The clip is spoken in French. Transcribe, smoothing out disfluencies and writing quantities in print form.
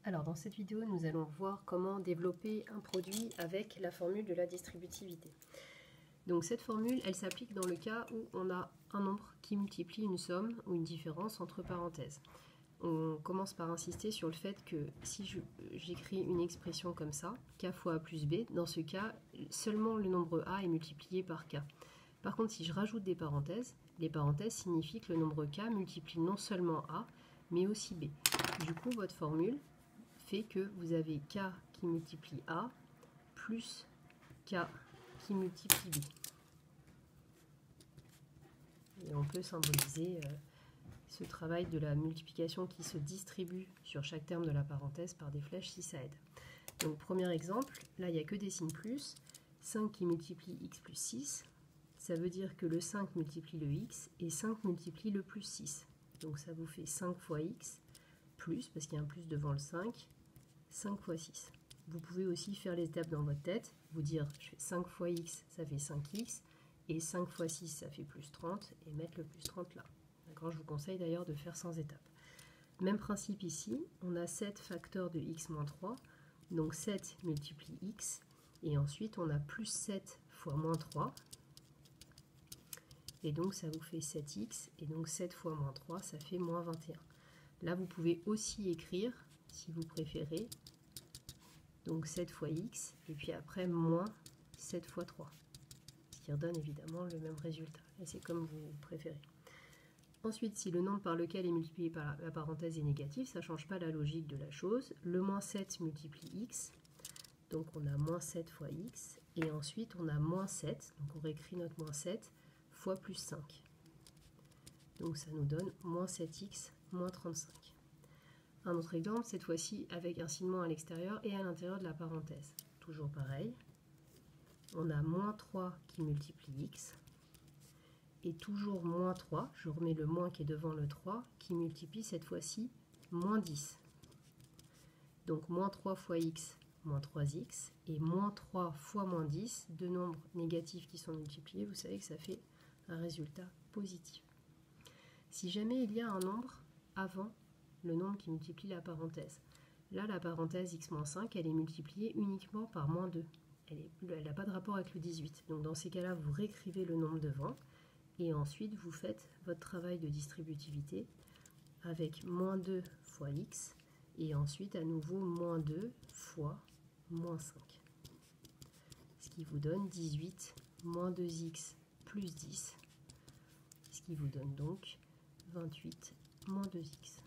Alors dans cette vidéo, nous allons voir comment développer un produit avec la formule de la distributivité. Donc cette formule, elle s'applique dans le cas où on a un nombre qui multiplie une somme ou une différence entre parenthèses. On commence par insister sur le fait que si j'écris une expression comme ça, k fois a plus b, dans ce cas, seulement le nombre a est multiplié par k. Par contre, si je rajoute des parenthèses, les parenthèses signifient que le nombre k multiplie non seulement a, mais aussi b. Du coup, votre formule fait que vous avez k qui multiplie a plus k qui multiplie b. Et on peut symboliser ce travail de la multiplication qui se distribue sur chaque terme de la parenthèse par des flèches si ça aide. Donc premier exemple, là il n'y a que des signes plus, 5 qui multiplie x plus 6, ça veut dire que le 5 multiplie le x et 5 multiplie le plus 6. Donc ça vous fait 5 fois x plus, parce qu'il y a un plus devant le 5, 5 fois 6. Vous pouvez aussi faire les étapes dans votre tête, vous dire je fais 5 fois x, ça fait 5x, et 5 fois 6, ça fait plus 30, et mettre le plus 30 là. D'accord, je vous conseille d'ailleurs de faire sans étapes. Même principe ici, on a 7 facteurs de x moins 3, donc 7 multiplie x, et ensuite on a plus 7 fois moins 3, et donc ça vous fait 7x, et donc 7 fois moins 3, ça fait moins 21. Là, vous pouvez aussi écrire, si vous préférez, donc 7 fois x, et puis après moins 7 fois 3, ce qui redonne évidemment le même résultat. Et c'est comme vous préférez. Ensuite, si le nombre par lequel est multiplié par la parenthèse est négatif, ça ne change pas la logique de la chose. Le moins 7 multiplie x, donc on a moins 7 fois x, et ensuite on a moins 7, donc on réécrit notre moins 7, fois plus 5. Donc ça nous donne moins 7x moins 35. Un autre exemple, cette fois-ci avec un signement à l'extérieur et à l'intérieur de la parenthèse. Toujours pareil, on a moins 3 qui multiplie x, et toujours moins 3, je remets le moins qui est devant le 3, qui multiplie cette fois-ci moins 10. Donc moins 3 fois x, moins 3x, et moins 3 fois moins 10, deux nombres négatifs qui sont multipliés, vous savez que ça fait un résultat positif. Si jamais il y a un nombre avant le nombre qui multiplie la parenthèse, là la parenthèse x-5, elle est multipliée uniquement par moins 2. Elle n'a pas de rapport avec le 18. Donc dans ces cas-là, vous réécrivez le nombre devant, et ensuite vous faites votre travail de distributivité avec moins 2 fois x, et ensuite à nouveau moins 2 fois moins 5. Ce qui vous donne 18 moins 2x plus 10, ce qui vous donne donc 28 moins 2x.